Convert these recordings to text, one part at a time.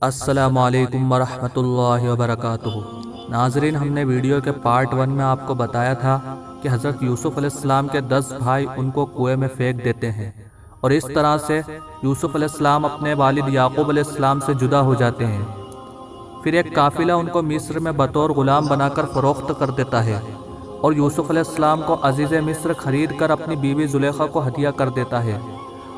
السلام علیکم ورحمۃ اللہ وبرکاتہ۔ ناظرین، ہم نے ویڈیو کے پارٹ 1 میں آپ کو بتایا تھا کہ حضرت یوسف علیہ السلام کے 10 بھائی ان کو کنویں میں پھینک دیتے ہیں، اور اس طرح سے یوسف علیہ السلام اپنے والد یعقوب علیہ السلام سے جدا ہو جاتے ہیں۔ پھر ایک قافلہ ان کو مصر میں بطور غلام بنا کر فروخت کر دیتا ہے، اور یوسف علیہ السلام کو عزیز مصر خرید کر اپنی بیوی زلیخا کو ہدیہ کر دیتا ہے،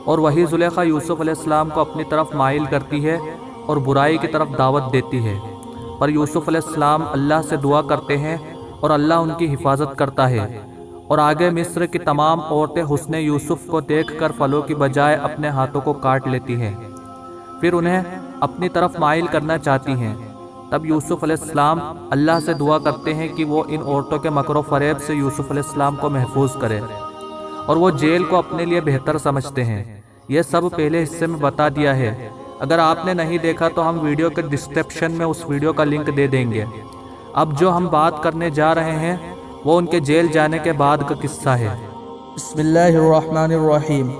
اور وہی زلیخا یوسف علیہ السلام کو اپنی طرف مائل کرتی ہے اور برائی کی طرف دعوت دیتی ہے۔ پر یوسف علیہ السلام اللہ سے دعا کرتے ہیں اور اللہ ان کی حفاظت کرتا ہے، اور آگے مصر کی تمام عورتیں حسن یوسف کو دیکھ کر پھلوں کی بجائے اپنے ہاتھوں کو کاٹ لیتی ہیں، پھر انہیں اپنی طرف مائل کرنا چاہتی ہیں۔ تب یوسف علیہ السلام اللہ سے دعا کرتے ہیں کہ وہ ان عورتوں کے مکر و فریب سے یوسف علیہ السلام کو محفوظ کرے، اور وہ جیل کو اپنے لیے بہتر سمجھتے ہیں۔ یہ سب پہلے حصے میں بتا دیا ہے، اگر آپ نے نہیں دیکھا تو ہم ویڈیو کے ڈسکرپشن میں اس ویڈیو کا لنک دے دیں گے۔ اب جو ہم بات کرنے جا رہے ہیں وہ ان کے جیل جانے کے بعد کا قصہ ہے۔ بسم اللہ الرحمن الرحیم۔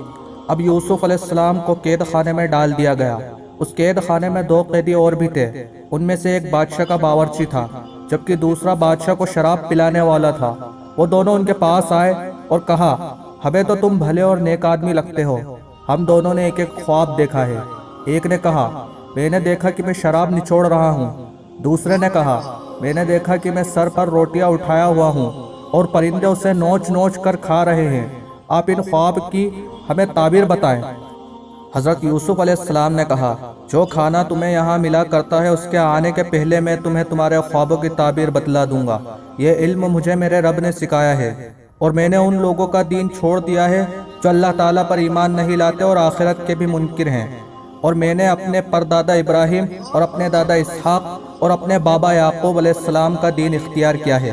اب یوسف علیہ السلام کو قید خانے میں ڈال دیا گیا۔ اس قید خانے میں 2 قیدی اور بھی تھے، ان میں سے ایک بادشاہ کا باورچی تھا، جبکہ دوسرا بادشاہ کو شراب پلانے والا تھا۔ وہ دونوں ان کے پاس آئے اور کہا، ہمیں تو تم بھلے اور نیک آدمی لگتے ہو، ہم دونوں نے ایک ایک خواب دیکھا ہے۔ ایک نے کہا، میں نے دیکھا کہ میں شراب نچوڑ رہا ہوں۔ دوسرے نے کہا، میں نے دیکھا کہ میں سر پر روٹیاں اٹھایا ہوا ہوں اور پرندے اسے نوچ نوچ کر کھا رہے ہیں۔ آپ ان خواب کی ہمیں تعبیر بتائیں۔ حضرت یوسف علیہ السلام نے کہا، جو کھانا تمہیں یہاں ملا کرتا ہے اس کے آنے کے پہلے میں تمہیں تمہارے خوابوں کی تعبیر بتلا دوں گا۔ یہ علم مجھے میرے رب نے سکھایا ہے، اور میں نے ان لوگوں کا دین چھوڑ دیا ہے جو اللہ تعالیٰ پر ایمان نہیں لاتے اور آخرت کے بھی منکر ہیں، اور میں نے اپنے پردادا ابراہیم اور اپنے دادا اسحاق اور اپنے بابا یعقوب علیہ السلام کا دین اختیار کیا ہے۔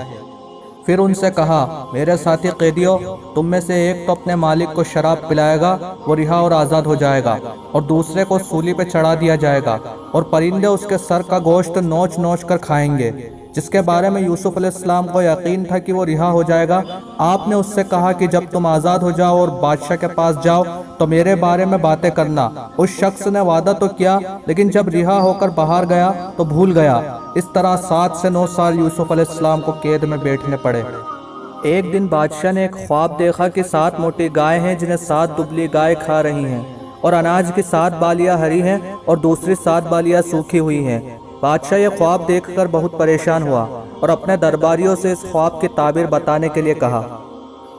پھر ان سے کہا، میرے ساتھی قیدیوں، تم میں سے ایک تو اپنے مالک کو شراب پلائے گا، وہ رہا اور آزاد ہو جائے گا، اور دوسرے کو سولی پہ چڑھا دیا جائے گا، اور پرندے اس کے سر کا گوشت نوچ نوچ کر کھائیں گے۔ جس کے بارے میں یوسف علیہ السلام کو یقین تھا کہ وہ رہا ہو جائے گا، آپ نے اس سے کہا کہ جب تم آزاد ہو جاؤ اور بادشاہ کے پاس جاؤ تو میرے بارے میں باتیں کرنا۔ اس شخص نے وعدہ تو کیا، لیکن جب رہا ہو کر باہر گیا تو بھول گیا۔ اس طرح 7 سے 9 سال یوسف علیہ السلام کو قید میں بیٹھنے پڑے۔ ایک دن بادشاہ نے ایک خواب دیکھا کہ 7 موٹی گائے ہیں جنہیں 7 دبلی گائے کھا رہی ہیں، اور اناج کی 7 بالیاں ہری ہیں اور دوسری 7 بالیاں سوکھی ہوئی ہیں۔ بادشاہ یہ خواب دیکھ کر بہت پریشان ہوا اور اپنے درباریوں سے اس خواب کی تعبیر بتانے کے لیے کہا۔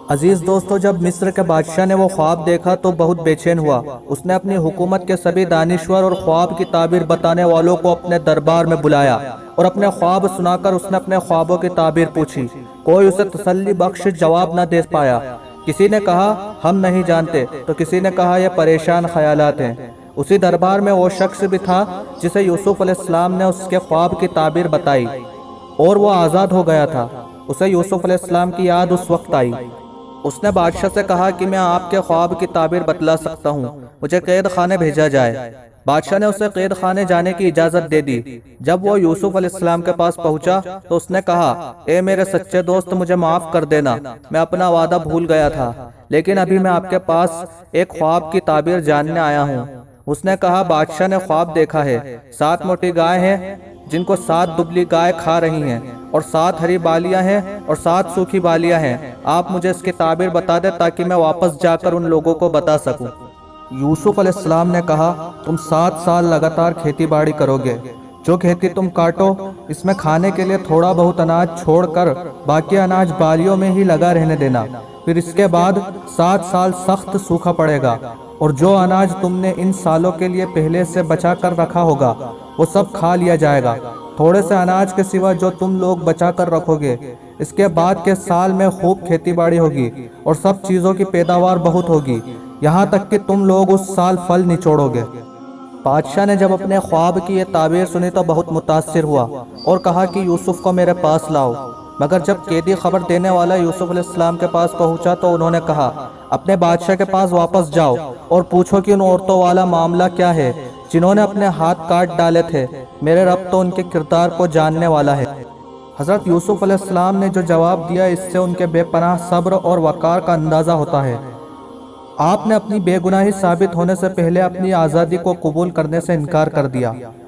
عزیز دوستو، جب مصر کے بادشاہ نے وہ خواب دیکھا تو بہت بے چین ہوا۔ اس نے اپنی حکومت کے سبھی دانشور اور خواب کی تعبیر بتانے والوں کو اپنے دربار میں بلایا، اور اپنے خواب سنا کر اس نے اپنے خوابوں کی تعبیر پوچھی۔ کوئی اسے تسلی بخش جواب نہ دے پایا۔ کسی نے کہا، ہم نہیں جانتے، تو کسی نے کہا، یہ پریشان خیالات ہیں۔ اسی دربار میں وہ شخص بھی تھا جسے یوسف علیہ السلام نے اس کے خواب کی تعبیر بتائی، اور وہ آزاد ہو گیا تھا۔ اسے یوسف علیہ السلام کی یاد اس وقت آئی۔ اس نے بادشاہ سے کہا کہ میں آپ کے خواب کی تعبیر بتلا سکتا ہوں، مجھے قید خانے بھیجا جائے۔ بادشاہ نے اسے قید خانے جانے کی اجازت دے دی۔ جب وہ یوسف علیہ السلام کے پاس پہنچا تو اس نے کہا، اے میرے سچے دوست، مجھے معاف کر دینا، میں اپنا وعدہ بھول گیا تھا، لیکن ابھی میں آپ کے پاس ایک خواب کی تعبیر جاننے آیا ہوں۔ اس نے کہا، بادشاہ نے خواب دیکھا ہے، 7 موٹی گائے ہیں جن کو 7 دبلی گائے کھا رہی ہیں، اور 7 ہری بالیاں ہیں اور 7 سوکھی بالیاں ہیں۔ آپ مجھے اس کی تعبیر بتا دیں تاکہ میں واپس جا کر ان لوگوں کو بتا سکوں۔ یوسف علیہ السلام نے کہا، تم 7 سال لگاتار کھیتی باڑی کرو گے۔ جو کھیتی تم کاٹو اس میں کھانے کے لیے تھوڑا بہت اناج چھوڑ کر باقی اناج بالیوں میں ہی لگا رہنے دینا۔ پھر اس کے بعد 7 سال سخت سوکھا پڑے گا، اور جو اناج تم نے ان سالوں کے لیے پہلے سے بچا کر رکھا ہوگا وہ سب کھا لیا جائے گا، تھوڑے سے اناج کے سوا جو تم لوگ بچا کر رکھو گے۔ اس کے بعد کے سال میں خوب کھیتی باڑی ہوگی اور سب چیزوں کی پیداوار بہت ہوگی، یہاں تک کہ تم لوگ اس سال پھل نچوڑو گے۔ بادشاہ نے جب اپنے خواب کی یہ تعبیر سنی تو بہت متاثر ہوا اور کہا کہ یوسف کو میرے پاس لاؤ۔ مگر جب قیدی خبر دینے والا یوسف علیہ السلام کے پاس پہنچا تو انہوں نے کہا، اپنے بادشاہ کے پاس واپس جاؤ اور پوچھو کہ ان عورتوں والا معاملہ کیا ہے جنہوں نے اپنے ہاتھ کاٹ ڈالے تھے۔ میرے رب تو ان کے کردار کو جاننے والا ہے۔ حضرت یوسف علیہ السلام نے جو جواب دیا اس سے ان کے بے پناہ صبر اور وقار کا اندازہ ہوتا ہے۔ آپ نے اپنی بے گناہی ثابت ہونے سے پہلے اپنی آزادی کو قبول کرنے سے انکار کر دیا،